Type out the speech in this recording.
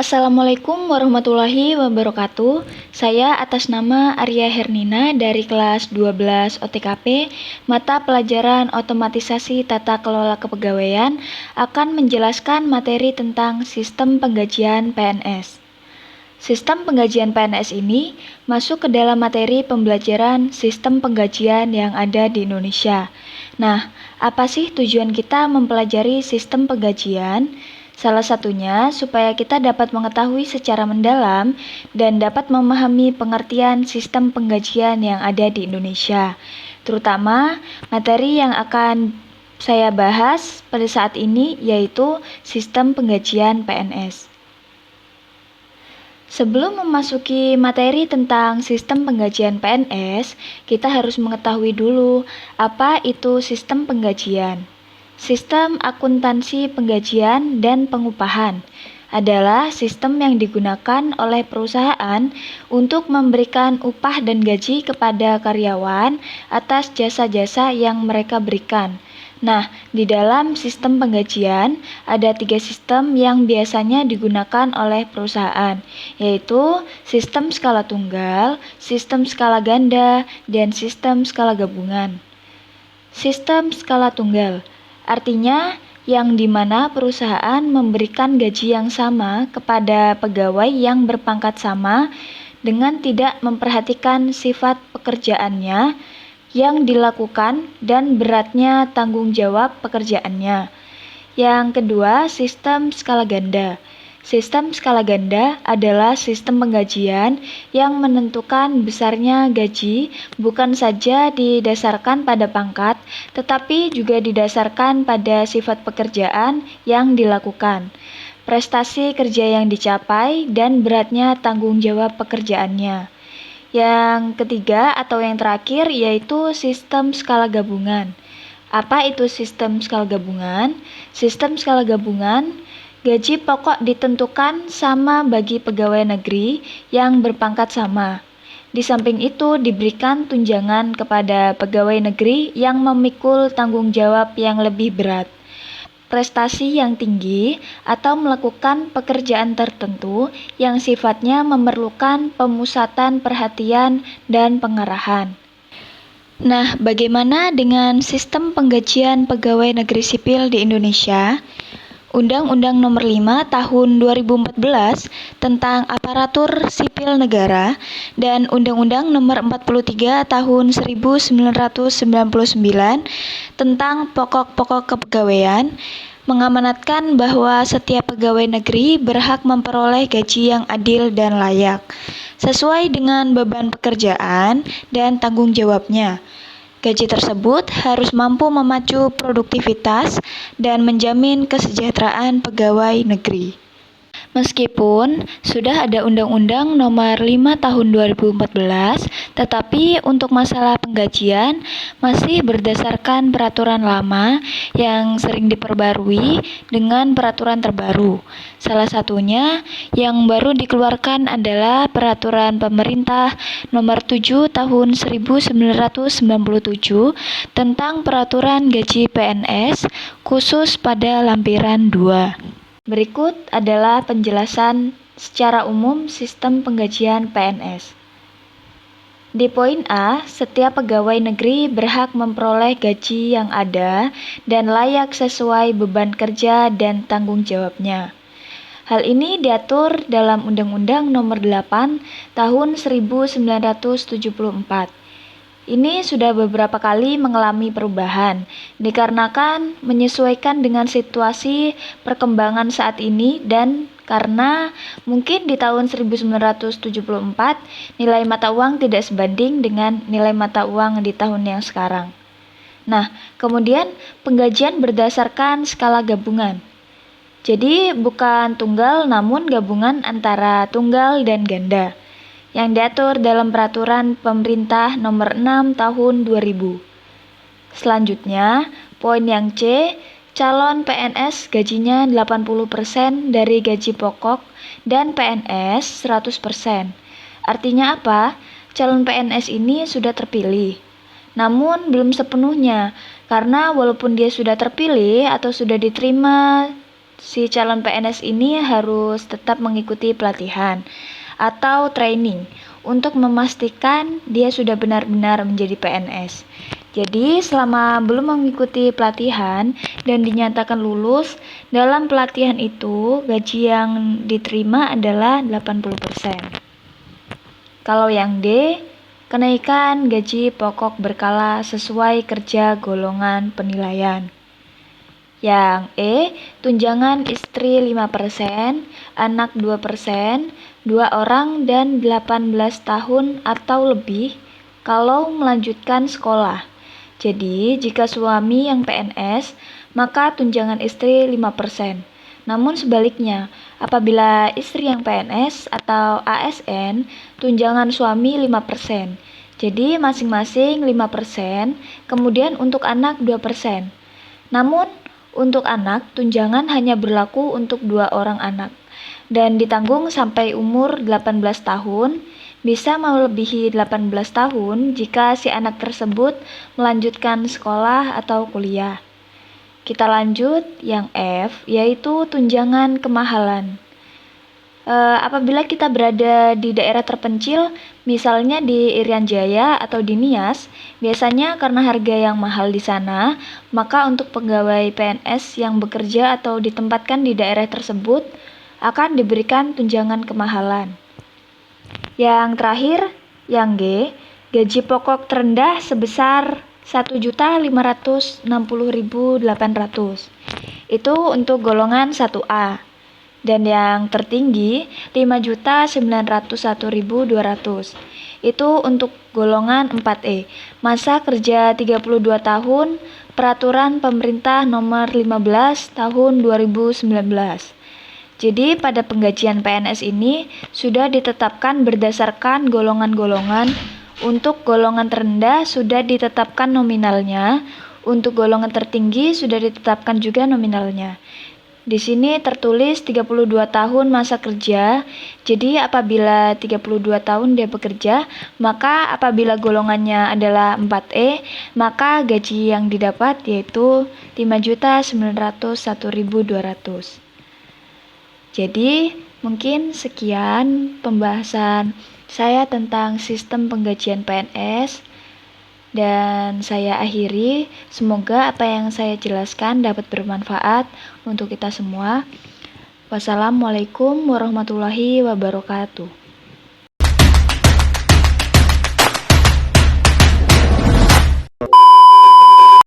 Assalamualaikum warahmatullahi wabarakatuh. Saya atas nama Arya Hernina dari kelas 12 OTKP, mata pelajaran Otomatisasi Tata Kelola Kepegawaian akan menjelaskan materi tentang sistem penggajian PNS. Sistem penggajian PNS ini masuk ke dalam materi pembelajaran sistem penggajian yang ada di Indonesia. Nah, apa sih tujuan kita mempelajari sistem penggajian? Salah satunya supaya kita dapat mengetahui secara mendalam dan dapat memahami pengertian sistem penggajian yang ada di Indonesia, terutama materi yang akan saya bahas pada saat ini yaitu sistem penggajian PNS. Sebelum memasuki materi tentang sistem penggajian PNS, kita harus mengetahui dulu apa itu sistem penggajian. Sistem akuntansi penggajian dan pengupahan adalah sistem yang digunakan oleh perusahaan untuk memberikan upah dan gaji kepada karyawan atas jasa-jasa yang mereka berikan. Nah, di dalam sistem penggajian ada 3 sistem yang biasanya digunakan oleh perusahaan, yaitu sistem skala tunggal, sistem skala ganda, dan sistem skala gabungan. Sistem skala tunggal artinya yang dimana perusahaan memberikan gaji yang sama kepada pegawai yang berpangkat sama dengan tidak memperhatikan sifat pekerjaannya yang dilakukan dan beratnya tanggung jawab pekerjaannya. Yang kedua, sistem skala ganda. Sistem skala ganda adalah sistem penggajian yang menentukan besarnya gaji bukan saja didasarkan pada pangkat, tetapi juga didasarkan pada sifat pekerjaan yang dilakukan, prestasi kerja yang dicapai, dan beratnya tanggung jawab pekerjaannya. Yang ketiga atau yang terakhir yaitu sistem skala gabungan. Apa itu sistem skala gabungan? Sistem skala gabungan, gaji pokok ditentukan sama bagi pegawai negeri yang berpangkat sama. Di samping itu diberikan tunjangan kepada pegawai negeri yang memikul tanggung jawab yang lebih berat, prestasi yang tinggi, atau melakukan pekerjaan tertentu yang sifatnya memerlukan pemusatan perhatian dan pengarahan. Nah, bagaimana dengan sistem penggajian pegawai negeri sipil di Indonesia? Undang-Undang Nomor 5 Tahun 2014 tentang Aparatur Sipil Negara dan Undang-Undang Nomor 43 Tahun 1999 tentang Pokok-pokok Kepegawaian mengamanatkan bahwa setiap pegawai negeri berhak memperoleh gaji yang adil dan layak, sesuai dengan beban pekerjaan dan tanggung jawabnya. Gaji tersebut harus mampu memacu produktivitas dan menjamin kesejahteraan pegawai negeri. Meskipun sudah ada Undang-Undang Nomor 5 Tahun 2014, tetapi untuk masalah penggajian masih berdasarkan peraturan lama yang sering diperbarui dengan peraturan terbaru. Salah satunya yang baru dikeluarkan adalah Peraturan Pemerintah Nomor 7 Tahun 1997 tentang Peraturan Gaji PNS khusus pada lampiran 2. Berikut adalah penjelasan secara umum sistem penggajian PNS. Di poin A, setiap pegawai negeri berhak memperoleh gaji yang ada dan layak sesuai beban kerja dan tanggung jawabnya. Hal ini diatur dalam Undang-Undang Nomor 8 Tahun 1974. Ini sudah beberapa kali mengalami perubahan, dikarenakan menyesuaikan dengan situasi perkembangan saat ini dan karena mungkin di tahun 1974 nilai mata uang tidak sebanding dengan nilai mata uang di tahun yang sekarang. Nah, kemudian penggajian berdasarkan skala gabungan. Jadi bukan tunggal namun gabungan antara tunggal dan ganda yang diatur dalam Peraturan Pemerintah Nomor 6 Tahun 2000. Selanjutnya, poin yang C, calon PNS gajinya 80% dari gaji pokok dan PNS 100%. Artinya apa? Calon PNS ini sudah terpilih. Namun belum sepenuhnya, karena walaupun dia sudah terpilih atau sudah diterima si calon PNS ini harus tetap mengikuti pelatihan atau training untuk memastikan dia sudah benar-benar menjadi PNS. Jadi, selama belum mengikuti pelatihan dan dinyatakan lulus, dalam pelatihan itu gaji yang diterima adalah 80%. Kalau yang D, kenaikan gaji pokok berkala sesuai kerja golongan penilaian. Yang E, tunjangan istri 5%, anak 2%, 2 orang dan 18 tahun atau lebih kalau melanjutkan sekolah. Jadi, jika suami yang PNS, maka tunjangan istri 5%. Namun sebaliknya, apabila istri yang PNS atau ASN, tunjangan suami 5%. Jadi, masing-masing 5%, kemudian untuk anak 2%. Namun, untuk anak, tunjangan hanya berlaku untuk 2 orang anak dan ditanggung sampai umur 18 tahun, bisa melebihi 18 tahun jika si anak tersebut melanjutkan sekolah atau kuliah. Kita lanjut yang F, yaitu tunjangan kemahalan. Apabila kita berada di daerah terpencil, misalnya di Irian Jaya atau di Nias, biasanya karena harga yang mahal di sana, maka untuk pegawai PNS yang bekerja atau ditempatkan di daerah tersebut akan diberikan tunjangan kemahalan. Yang terakhir, yang G, gaji pokok terendah sebesar 1.560.800. Itu untuk golongan 1A. Dan yang tertinggi 5.901.200. Itu untuk golongan 4E. Masa kerja 32 tahun, Peraturan Pemerintah Nomor 15 Tahun 2019. Jadi pada penggajian PNS ini sudah ditetapkan berdasarkan golongan-golongan. Untuk golongan terendah sudah ditetapkan nominalnya, untuk golongan tertinggi sudah ditetapkan juga nominalnya. Di sini tertulis 32 tahun masa kerja. Jadi apabila 32 tahun dia bekerja, maka apabila golongannya adalah 4E, maka gaji yang didapat yaitu 5.901.200. Jadi mungkin sekian pembahasan saya tentang sistem penggajian PNS. Dan saya akhiri, semoga apa yang saya jelaskan dapat bermanfaat untuk kita semua. Wassalamualaikum warahmatullahi wabarakatuh.